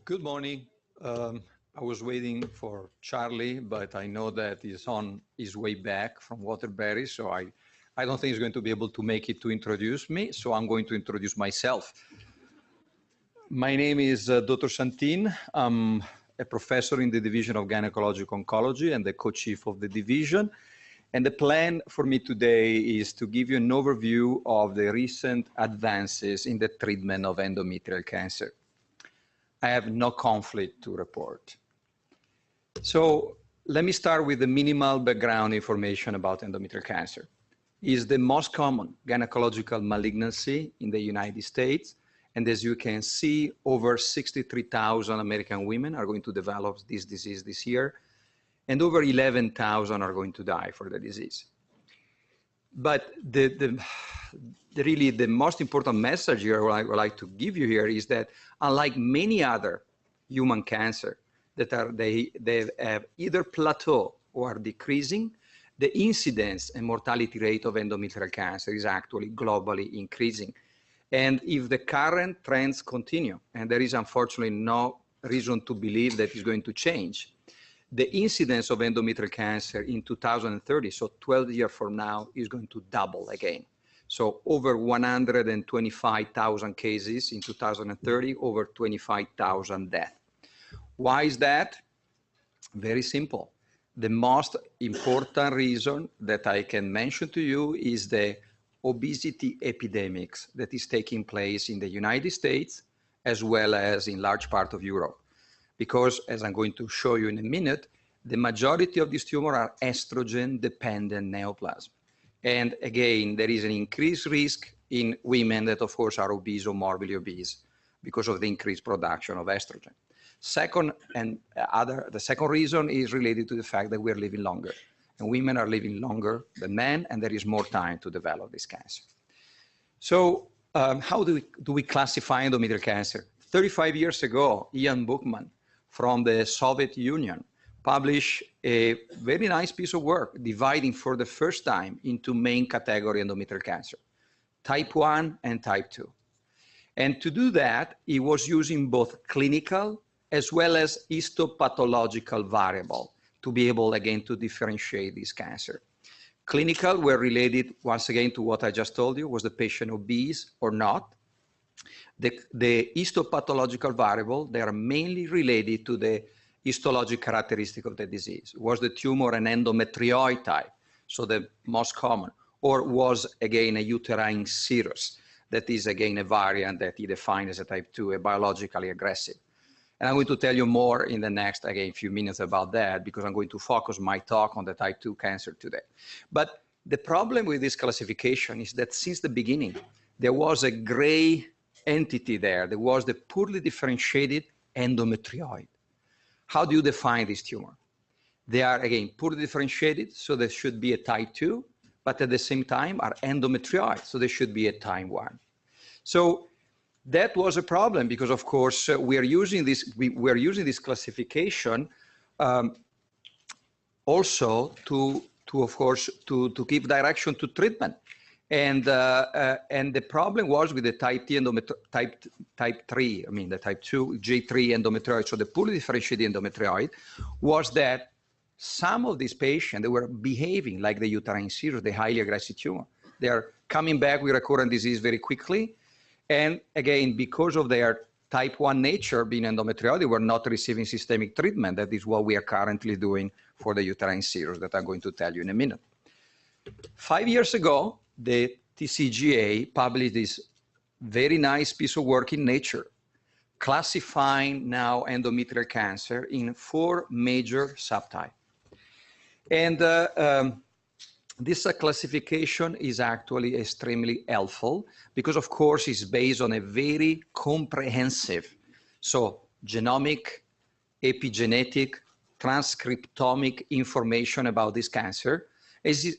Good morning. I was waiting for Charlie, but I know that he's on his way back from Waterbury, so I don't think he's going to be able to make it to introduce me, so I'm going to introduce myself. My name is Dr. Santin. I'm a professor in the Division of Gynecologic Oncology and the co-chief of the division. And the plan for me today is to give you an overview of the recent advances in the treatment of endometrial cancer. I have no conflict to report. So let me start with the minimal background information about endometrial cancer. It is the most common gynecological malignancy in the United States. And as you can see, over 63,000 American women are going to develop this disease this year, and over 11,000 are going to die for the disease. But really the most important message here I would like to give you here is that unlike many other human cancer that they have either plateau or are decreasing, the incidence and mortality rate of endometrial cancer is actually globally increasing. And if the current trends continue, and there is unfortunately no reason to believe that it's going to change, the incidence of endometrial cancer in 2030, so 12 years from now, is going to double again. So over 125,000 cases in 2030, over 25,000 deaths. Why is that? Very simple. The most important reason that I can mention to you is the obesity epidemics that is taking place in the United States, as well as in large part of Europe. Because, as I'm going to show you in a minute, the majority of these tumors are estrogen-dependent neoplasm. And again, there is an increased risk in women that, of course, are obese or morbidly obese because of the increased production of estrogen. The second reason is related to the fact that we're living longer. And women are living longer than men, and there is more time to develop this cancer. So how do we classify endometrial cancer? 35 years ago, Ian Bookman from the Soviet Union published a very nice piece of work dividing for the first time into main category endometrial cancer, type 1 and type 2. And to do that, he was using both clinical as well as histopathological variable to be able, again, to differentiate this cancer. Clinical were related, once again, to what I just told you, was the patient obese or not? The histopathological variable, they are mainly related to the histologic characteristic of the disease. Was the tumor an endometrioid type, so the most common, or was, again, a uterine serous? That is, again, a variant that he defined as a type 2, a biologically aggressive. And I'm going to tell you more in the next, again, few minutes about that, because I'm going to focus my talk on the type 2 cancer today. But the problem with this classification is that since the beginning, there was a gray entity there. There was the poorly differentiated endometrioid. How do you define this tumor? They are, again, poorly differentiated, so there should be a type 2, but at the same time are endometrioid, so there should be a type 1. So that was a problem because, of course, we are using this classification also to give direction to treatment. And the problem was with the type 3, the type 2, J3 endometrioid, so the poorly differentiated endometrioid, was that some of these patients, they were behaving like the uterine serous, the highly aggressive tumor. They are coming back with recurrent disease very quickly. And again, because of their type 1 nature, being endometrioid, they were not receiving systemic treatment. That is what we are currently doing for the uterine serous that I'm going to tell you in a minute. 5 years ago, the TCGA published this very nice piece of work in Nature, classifying now endometrial cancer in 4 major subtypes. And this classification is actually extremely helpful because, of course, it's based on a very comprehensive, so genomic, epigenetic, transcriptomic information about this cancer.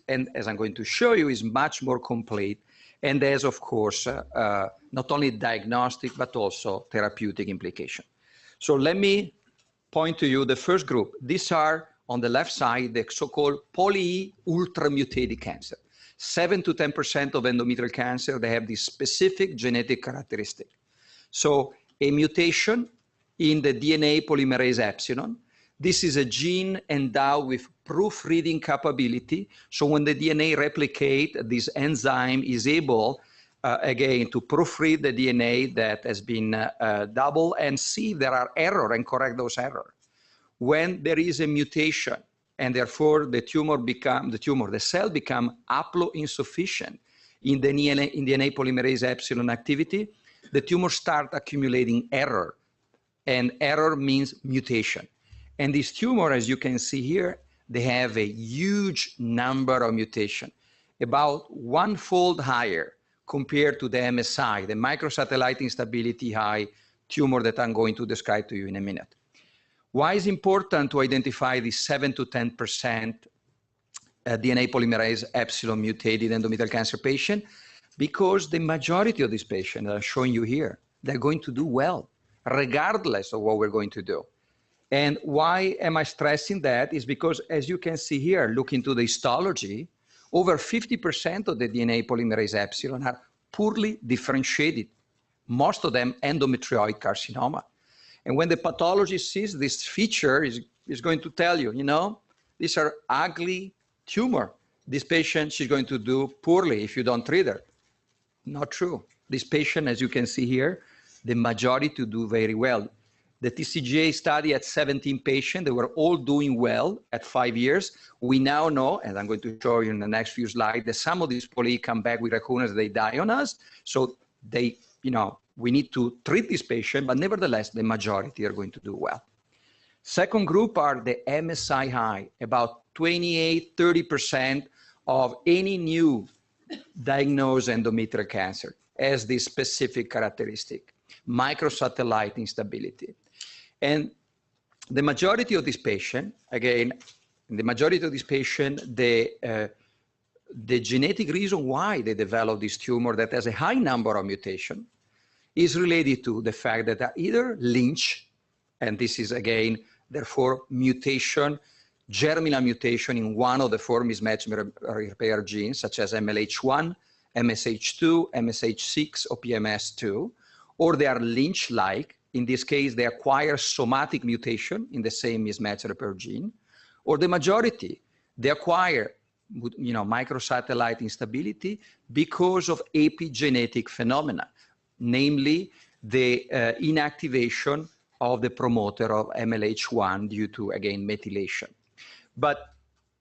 And as I'm going to show you, is much more complete and has, of course, not only diagnostic, but also therapeutic implication. So let me point to you the first group. These are, on the left side, the so-called poly ultra-mutated cancer. 7 to 10% of endometrial cancer, they have this specific genetic characteristic. So a mutation in the DNA polymerase epsilon. This is a gene endowed with proofreading capability. So when the DNA replicate, this enzyme is able, again, to proofread the DNA that has been doubled and see if there are errors and correct those errors. When there is a mutation, and therefore the cell become haploinsufficient in the DNA polymerase epsilon activity, the tumor start accumulating error, and error means mutation. And this tumor, as you can see here, they have a huge number of mutations, about 1-fold higher compared to the MSI, the microsatellite instability high tumor that I'm going to describe to you in a minute. Why is it important to identify the 7 to 10% DNA polymerase epsilon mutated endometrial cancer patient? Because the majority of these patients that I'm showing you here, they're going to do well, regardless of what we're going to do. And why am I stressing that? Is because, as you can see here, look into the histology, over 50% of the DNA polymerase epsilon are poorly differentiated, most of them endometrioid carcinoma. And when the pathologist sees this feature, is going to tell you, you know, these are ugly tumor. This patient, she's going to do poorly if you don't treat her. Not true. This patient, as you can see here, the majority to do very well. The TCGA study at 17 patients, they were all doing well at 5 years. We now know, and I'm going to show you in the next few slides, that some of these poly come back with recurrence, they die on us. So they, you know, we need to treat this patient, but nevertheless, the majority are going to do well. Second group are the MSI high, about 28, 30% of any new diagnosed endometrial cancer has this specific characteristic, microsatellite instability. And the majority of this patient, again, the majority of this patient, the genetic reason why they develop this tumor that has a high number of mutation is related to the fact that they're either Lynch, and this is again, therefore mutation, germinal mutation in one of the 4 mismatch repair genes, such as MLH1, MSH2, MSH6, or PMS2, or they are Lynch-like. In this case, they acquire somatic mutation in the same mismatch repair gene, or the majority, they acquire, you know, microsatellite instability because of epigenetic phenomena, namely the inactivation of the promoter of MLH1 due to, again, methylation. But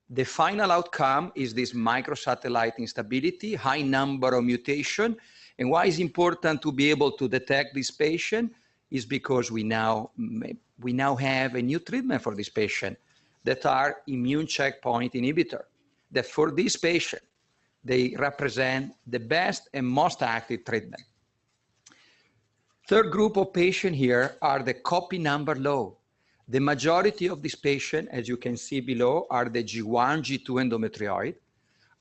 the final outcome is this microsatellite instability, high number of mutation. And why is important to be able to detect this patient is because we now have a new treatment for this patient that are immune checkpoint inhibitor, that for this patient, they represent the best and most active treatment. Third group of patients here are the copy number low. The majority of this patient, as you can see below, are the G1, G2 endometrioid,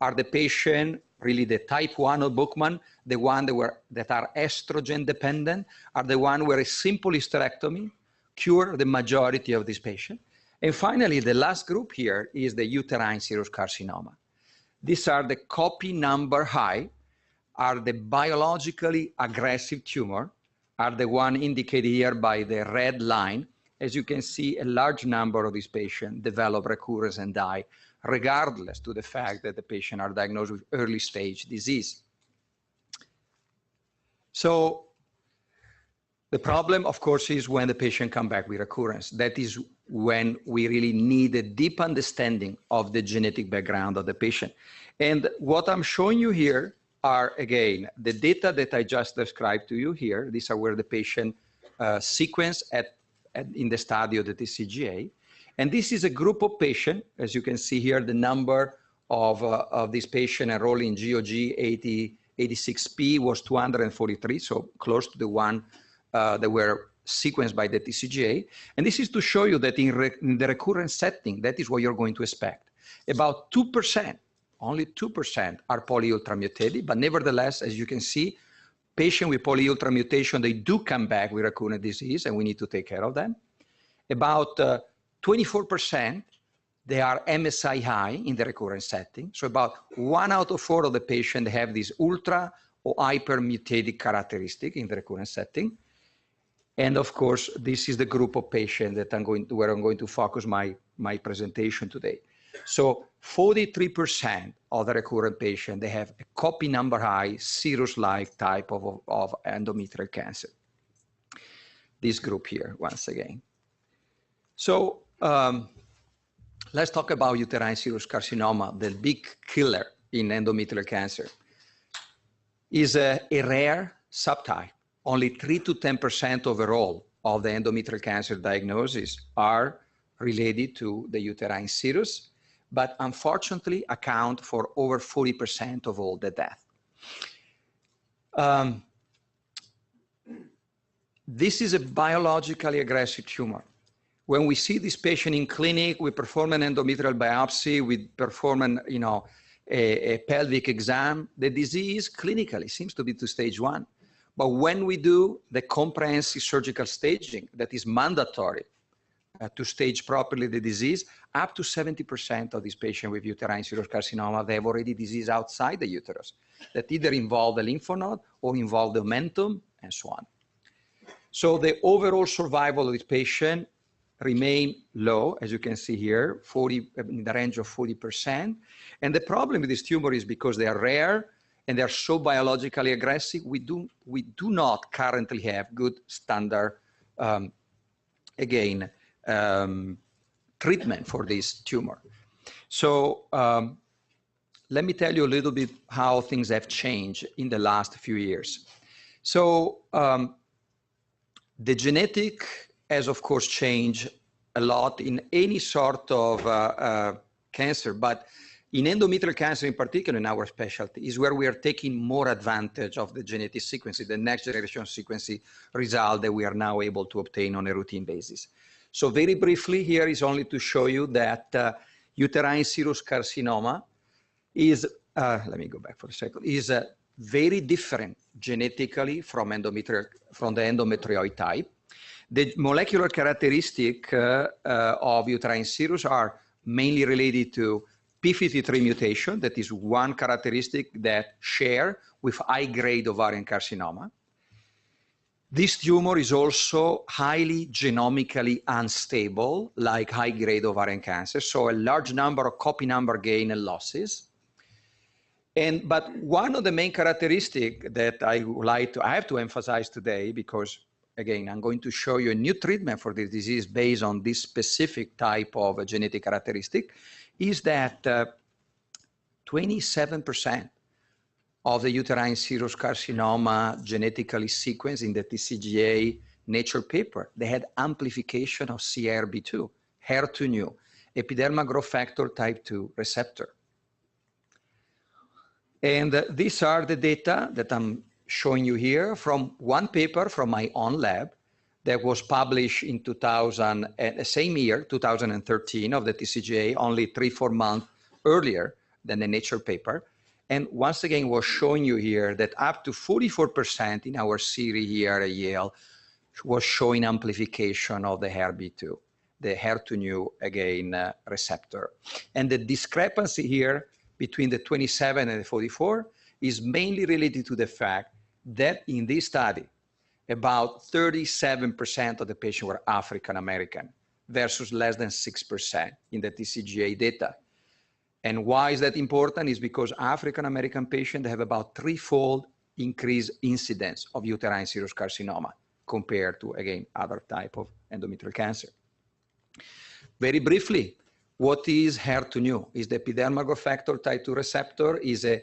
are the patient, really the type 1 of Bookman, the one that are estrogen dependent, are the one where a simple hysterectomy cure the majority of this patient. And finally, the last group here is the uterine serous carcinoma. These are the copy number high, are the biologically aggressive tumor, are the one indicated here by the red line. As you can see, a large number of these patients develop recurrence and die, regardless to the fact that the patient are diagnosed with early stage disease. So the problem, of course, is when the patient come back with recurrence. That is when we really need a deep understanding of the genetic background of the patient. And what I'm showing you here are, again, the data that I just described to you here. These are where the patient sequence in the study of the TCGA. And this is a group of patients. As you can see here, the number of this patient enrolled in GOG 86P was 243, so close to the one that were sequenced by the TCGA. And this is to show you that in the recurrent setting, that is what you're going to expect. About 2%, only 2% are polyultra mutated, but nevertheless, as you can see, patients with polyultra mutation, they do come back with recurrent disease, and we need to take care of them. About 24%, they are MSI high in the recurrent setting. So about 1 out of 4 of the patients have this ultra or hyper mutated characteristic in the recurrent setting. And of course, this is the group of patients that where I'm going to focus my presentation today. So 43% of the recurrent patients, they have a copy number high, serous-like type of endometrial cancer. This group here, once again. So let's talk about uterine serous carcinoma, the big killer in endometrial cancer. Is a rare subtype. Only 3 to 10% overall of the endometrial cancer diagnoses are related to the uterine serous, but unfortunately account for over 40% of all the death. This is a biologically aggressive tumor. When we see this patient in clinic, we perform an endometrial biopsy, we perform a pelvic exam. The disease clinically seems to be to stage 1. But when we do the comprehensive surgical staging that is mandatory to stage properly the disease, up to 70% of these patients with uterine serous carcinoma, they have already disease outside the uterus that either involve the lymph node or involve the omentum and so on. So the overall survival of this patient remain low, as you can see here, in the range of 40%. And the problem with this tumor is because they are rare and they're so biologically aggressive, we do not currently have good standard, treatment for this tumor. So let me tell you a little bit how things have changed in the last few years. So the genetic has, of course, changed a lot in any sort of cancer, but in endometrial cancer in particular, in our specialty, is where we are taking more advantage of the genetic sequencing, the next generation sequencing result that we are now able to obtain on a routine basis. So very briefly, here is only to show you that uterine serous carcinoma is, let me go back for a second, is very different genetically from the endometrioid type. The molecular characteristic of uterine serous are mainly related to p53 mutation, that is one characteristic that share with high-grade ovarian carcinoma. This tumor is also highly genomically unstable, like high-grade ovarian cancer, so a large number of copy number gain and losses. But one of the main characteristics that I have to emphasize today, because again, I'm going to show you a new treatment for this disease based on this specific type of genetic characteristic, is that 27% of the uterine serous carcinoma genetically sequenced in the TCGA Nature paper, they had amplification of CRB2, HER2/neu, epidermal growth factor type 2 receptor. And these are the data that I'm showing you here from one paper from my own lab that was published in same year, 2013, of the TCGA, only 3-4 months earlier than the Nature paper. And once again, was showing you here that up to 44% in our series here at Yale was showing amplification of the HER2, the HER2/neu, again, receptor. And the discrepancy here between the 27 and the 44 is mainly related to the fact that in this study, about 37% of the patients were African American versus less than 6% in the TCGA data. And why is that important? Is because African American patients have about 3-fold increased incidence of uterine serous carcinoma compared to, again, other type of endometrial cancer. Very briefly, what is HER2/neu? Is the epidermal growth factor type 2 receptor, is a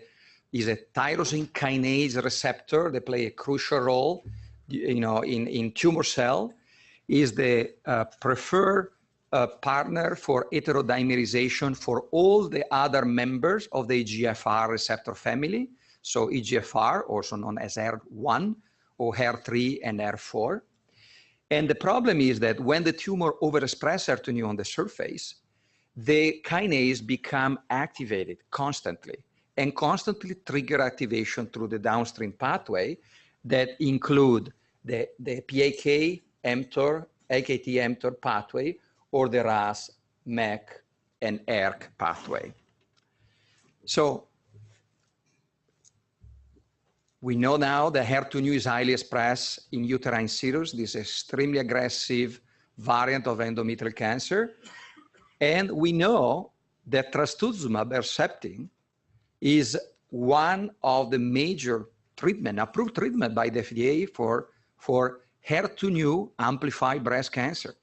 tyrosine kinase receptor that play a crucial role, in tumor cell, is the preferred partner for heterodimerization for all the other members of the EGFR receptor family. So EGFR, also known as HER1 or HER3 and HER4. And the problem is that when the tumor overexpresses HER2/neu on the surface, the kinase become activated constantly and constantly trigger activation through the downstream pathway that include the PAK, mTOR, AKT mTOR pathway, or the RAS, MEK, and ERK pathway. So We know now that HER2/neu is highly expressed in uterine serous, this extremely aggressive variant of endometrial cancer. And we know that trastuzumab Herceptin is one of the major approved treatment by the FDA for HER2/neu amplified breast cancer.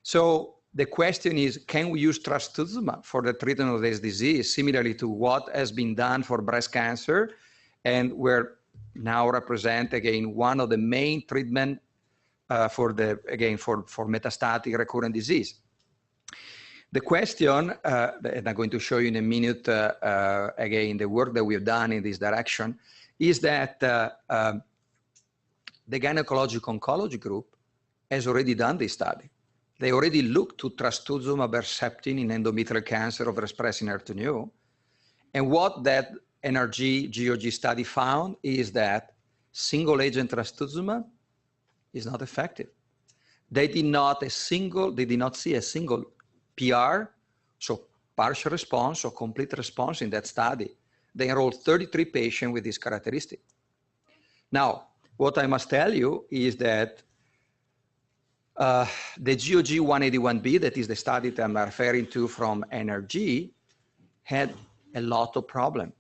So the question is, can we use trastuzumab for the treatment of this disease, similarly to what has been done for breast cancer, and we're now represent again one of the main treatment for metastatic recurrent disease. The question, and I'm going to show you in a minute again the work that we've done in this direction, is that the Gynecologic Oncology group has already done this study. They already looked to trastuzumab Herceptin in endometrial cancer overexpressing HER2/neu. And what that NRG GOG study found is that single agent trastuzumab is not effective. They did not see a single PR, so partial response or complete response in that study. They enrolled 33 patients with this characteristic. Now, what I must tell you is that the GOG 181B, that is the study that I'm referring to from NRG, had a lot of problems.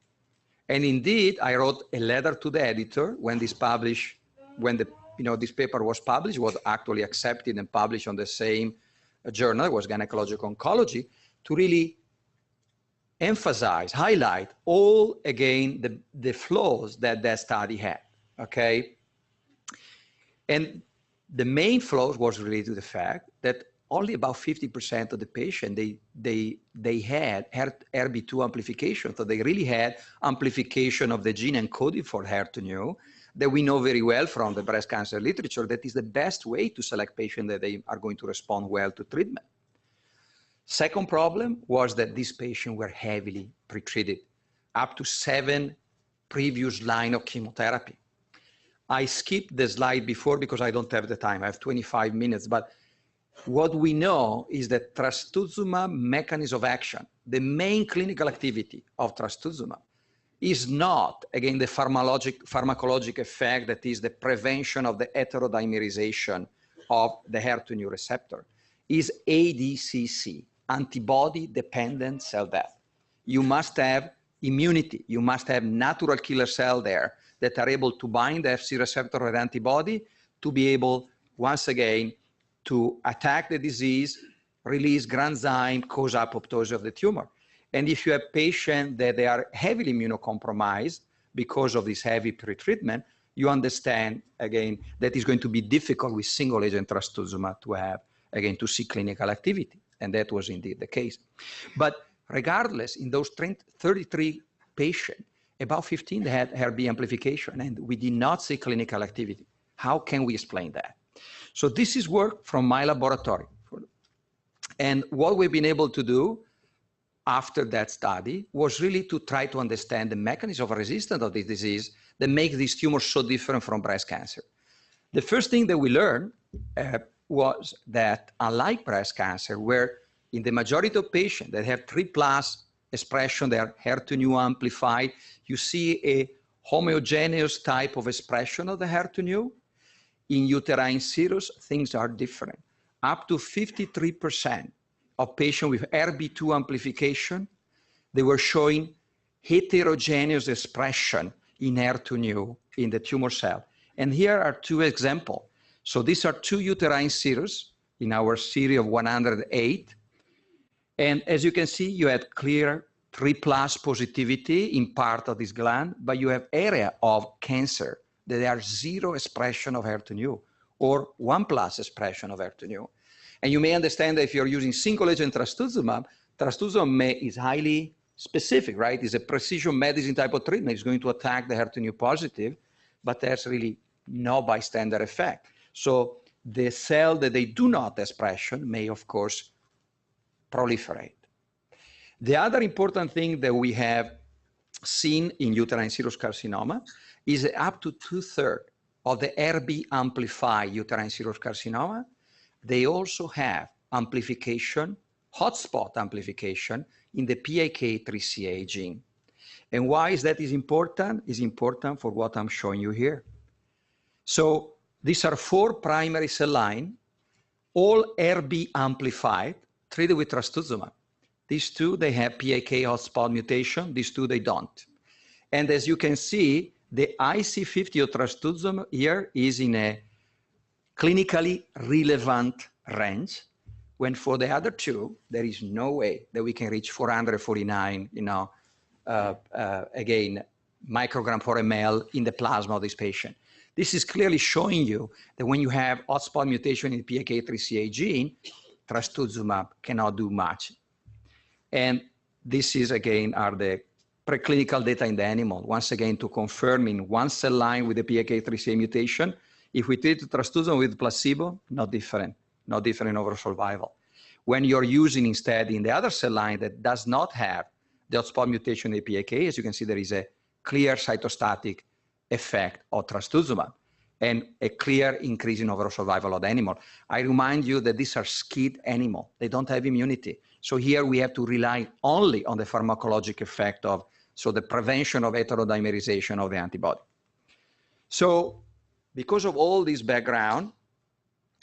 And indeed, I wrote a letter to the editor when this this paper was published, was actually accepted and published on the same journal, it was Gynecologic Oncology, to really emphasize, highlight all, again, the flaws that that study had, okay? And the main flaws was related to the fact that only about 50% of the patient, they had HER2 amplification. So they really had amplification of the gene encoded for HER2/neu that we know very well from the breast cancer literature that is the best way to select patients that they are going to respond well to treatment. Second problem was that these patients were heavily pretreated, up to 7 previous lines of chemotherapy. I skipped the slide before because I don't have the time. I have 25 minutes, but what we know is that trastuzumab mechanism of action, the main clinical activity of trastuzumab, is not, again, the pharmacologic effect that is the prevention of the heterodimerization of the HER2/neu receptor, is ADCC, antibody-dependent cell death. You must have immunity. You must have natural killer cell there that are able to bind the Fc receptor with antibody to be able, once again, to attack the disease, release granzyme, cause apoptosis of the tumor. And if you have patients that they are heavily immunocompromised because of this heavy pretreatment, you understand, again, that it's going to be difficult with single agent trastuzumab to have, again, to see clinical activity. And that was indeed the case. But regardless, in those 33 patients, about 15 had HER2 amplification, and we did not see clinical activity. How can we explain that? So this is work from my laboratory. And what we've been able to do after that study was really to try to understand the mechanism of resistance of this disease that makes these tumors so different from breast cancer. The first thing that we learned was that unlike breast cancer, where in the majority of patients that have 3+ expression, they are HER2/neu amplified, you see a homogeneous type of expression of the HER2/neu. In uterine serous, things are different. Up to 53% of patients with HER2 amplification, they were showing heterogeneous expression in HER2/neu in the tumor cell. And here are 2 examples. So these are 2 uterine serous in our series of 108. And as you can see, you had clear 3+ positivity in part of this gland, but you have area of cancer that there are 0 expression of HER2/neu or 1+ expression of HER2/neu. And you may understand that if you're using single agent trastuzumab is highly specific, right? It's a precision medicine type of treatment. It's going to attack the HER2/neu positive, but there's really no bystander effect. So the cell that they do not expression may, of course, proliferate. The other important thing that we have seen in uterine serous carcinoma is that up to 2/3 of the HER2 amplified uterine serous carcinoma, they also have amplification, hotspot amplification in the PIK3CA gene. And why is that is important? Is important for what I'm showing you here. So these are 4 primary cell lines, all RB amplified, treated with trastuzumab. These 2, they have PIK hotspot mutation. These 2, they don't. And as you can see, the IC50 of trastuzumab here is in a clinically relevant range, when for the other 2, there is no way that we can reach 449, again, microgram per ml in the plasma of this patient. This is clearly showing you that when you have hotspot mutation in the PIK3CA gene, trastuzumab cannot do much. And this is, again, are the preclinical data in the animal. Once again, to confirm in 1 cell line with the PIK3CA mutation, if we treat trastuzumab with placebo, not different overall survival. When you're using instead in the other cell line that does not have the hotspot mutation in the PIK, as you can see, there is a clear cytostatic effect of trastuzumab and a clear increase in overall survival of the animal. I remind you that these are SCID animals. They don't have immunity. So here we have to rely only on the pharmacologic effect of, so the prevention of heterodimerization of the antibody. So because of all this background,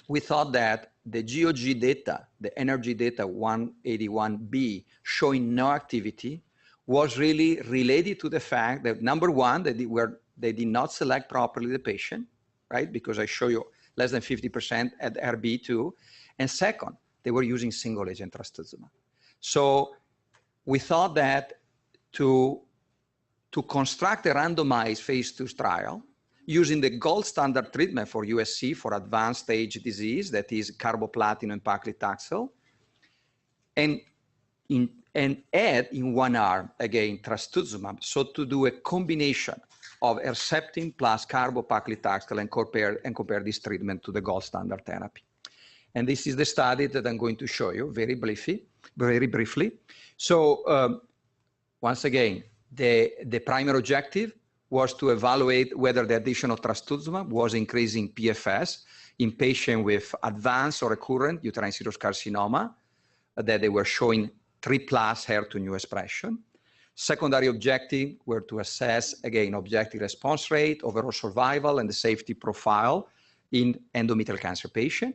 we thought that the GOG data, the energy data 181B, showing no activity, was really related to the fact that, number one, they did not select properly the patient, right? Because I show you less than 50% at RB2. And second, they were using single agent trastuzumab. So we thought that to construct a randomized phase 2 trial, using the gold standard treatment for USC for advanced stage disease, that is carboplatin and paclitaxel, and add in 1 arm, again, trastuzumab, so to do a combination of Herceptin plus carbopaclitaxel and compare this treatment to the gold standard therapy. And this is the study that I'm going to show you very briefly. So once again, the primary objective was to evaluate whether the addition of trastuzumab was increasing PFS in patients with advanced or recurrent uterine serous carcinoma, that they were showing 3+ HER2 new expression. Secondary objective were to assess, again, objective response rate, overall survival, and the safety profile in endometrial cancer patient.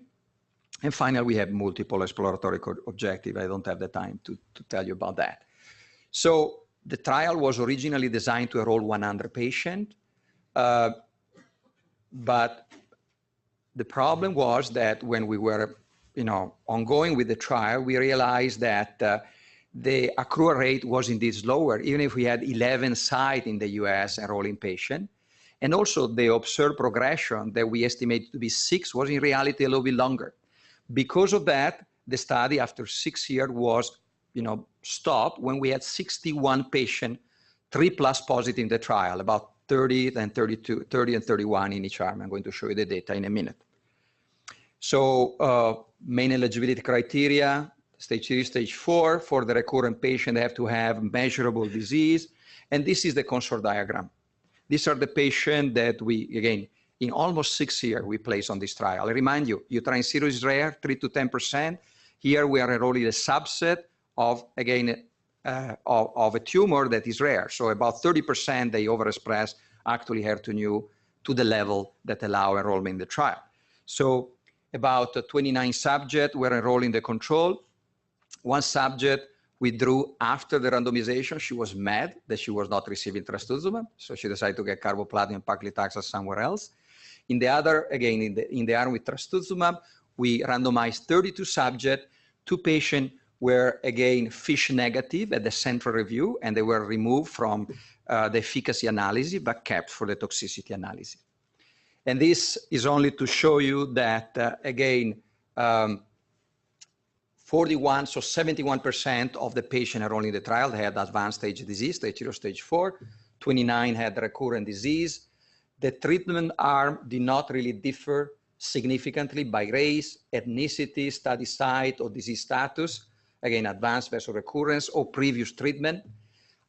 And finally, we have multiple exploratory objectives. I don't have the time to tell you about that. So the trial was originally designed to enroll 100 patients, but the problem was that when we were, ongoing with the trial, we realized that the accrual rate was indeed lower, even if we had 11 sites in the US enrolling patients. And also the observed progression that we estimated to be 6 was in reality a little bit longer. Because of that, the study after 6 years was stopped when we had 61 patients, 3+ positive in the trial, about 30 and 31 in each arm. I'm going to show you the data in a minute. So main eligibility criteria, stage 3, stage 4, for the recurrent patient, they have to have measurable disease. And this is the consort diagram. These are the patients that we, again, in almost 6 years, we place on this trial. I remind you, uterine serous is rare, 3 to 10%. Here we are enrolling a subset of, again, of a tumor that is rare. So about 30% they overexpress actually HER2 new to the level that allow enrollment in the trial. So about 29 subjects were enrolled in the control. 1 subject withdrew after the randomization. She was mad that she was not receiving trastuzumab, so she decided to get carboplatin and paclitaxel somewhere else. In the other, again, in the arm with trastuzumab, we randomized 32 subjects. 2 patients were, again, FISH negative at the central review, and they were removed from the efficacy analysis, but kept for the toxicity analysis. And this is only to show you that, again, 41, so 71% of the patients enrolled in the trial had advanced stage disease, stage 0, stage 4. 29 had recurrent disease. The treatment arm did not really differ significantly by race, ethnicity, study site, or disease status. Again, advanced versus recurrence or previous treatment.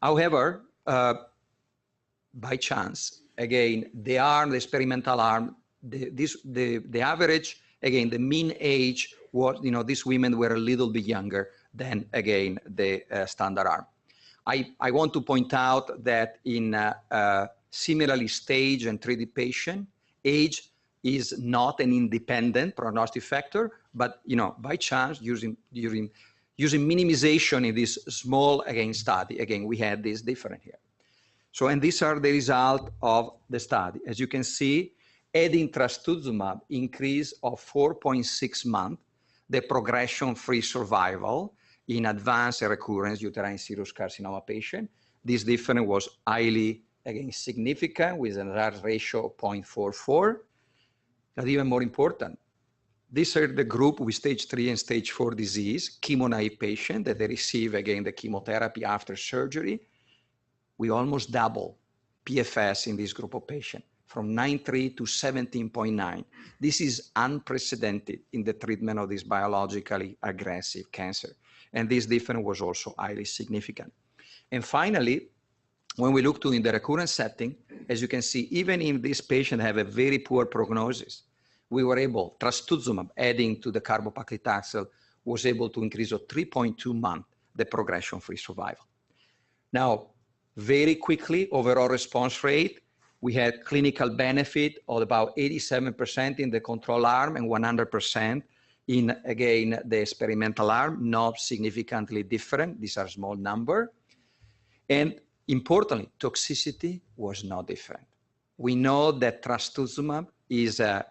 However, by chance, again, the experimental arm, the average, again, the mean age was, these women were a little bit younger than, again, the standard arm. I want to point out that in similarly staged and treated patient, age is not an independent prognostic factor, but by chance, using minimization in this small study, again, we had this different here. So, and these are the result of the study. As you can see, adding trastuzumab increase of 4.6 months the progression-free survival in advanced and recurrent uterine serous carcinoma patient. This difference was highly, again, significant with an odds ratio of 0.44. But even more important, these are the group with stage 3 and stage 4 disease, chemo-naive patient that they receive, again, the chemotherapy after surgery. We almost double PFS in this group of patients, from 9.3 to 17.9. This is unprecedented in the treatment of this biologically aggressive cancer. And this difference was also highly significant. And finally, when we look to in the recurrent setting, as you can see, even if this patient have a very poor prognosis, we were able, trastuzumab adding to the carbopaclitaxel was able to increase of 3.2 months the progression-free survival. Now, very quickly, overall response rate, we had clinical benefit of about 87% in the control arm and 100% in, again, the experimental arm, not significantly different. These are small number. And importantly, toxicity was not different. We know that trastuzumab is a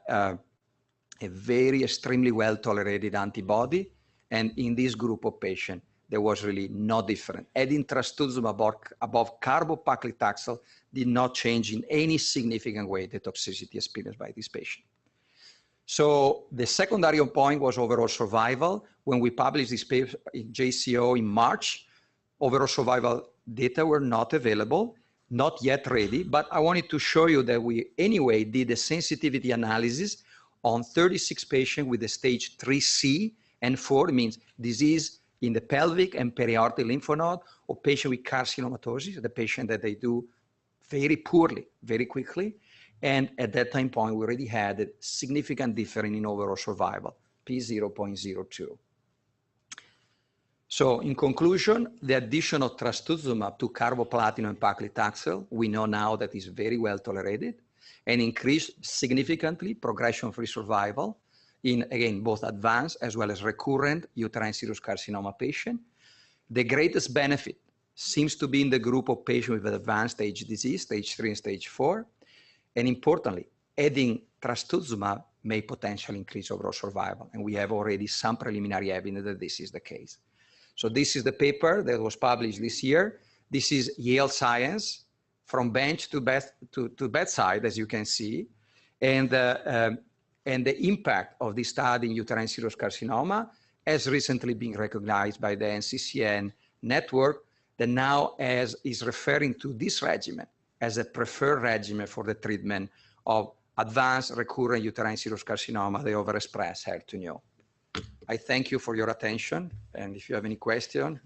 very extremely well-tolerated antibody. And in this group of patients, there was really no different. Adding trastuzumab above carbopaclitaxel did not change in any significant way the toxicity experienced by this patient. So the secondary endpoint was overall survival. When we published this paper in JCO in March, overall survival data were not available, not yet ready, but I wanted to show you that we anyway did a sensitivity analysis on 36 patients with the stage 3C and 4, means disease in the pelvic and periaortic lymph node, or patient with carcinomatosis, the patient that they do very poorly, very quickly. And at that time point, we already had a significant difference in overall survival, P0.02. So in conclusion, the addition of trastuzumab to carboplatin and paclitaxel, we know now that is very well tolerated and increased significantly progression-free survival in, again, both advanced as well as recurrent uterine serous carcinoma patient. The greatest benefit seems to be in the group of patients with advanced stage disease, stage 3 and stage 4. And importantly, adding trastuzumab may potentially increase overall survival. And we have already some preliminary evidence that this is the case. So this is the paper that was published this year. This is Yale Science, from bench to bedside, as you can see. And the impact of this study in uterine serous carcinoma has recently been recognized by the NCCN network that now is referring to this regimen as a preferred regimen for the treatment of advanced recurrent uterine serous carcinoma, the overexpressed HER2/neu. I thank you for your attention, and if you have any question,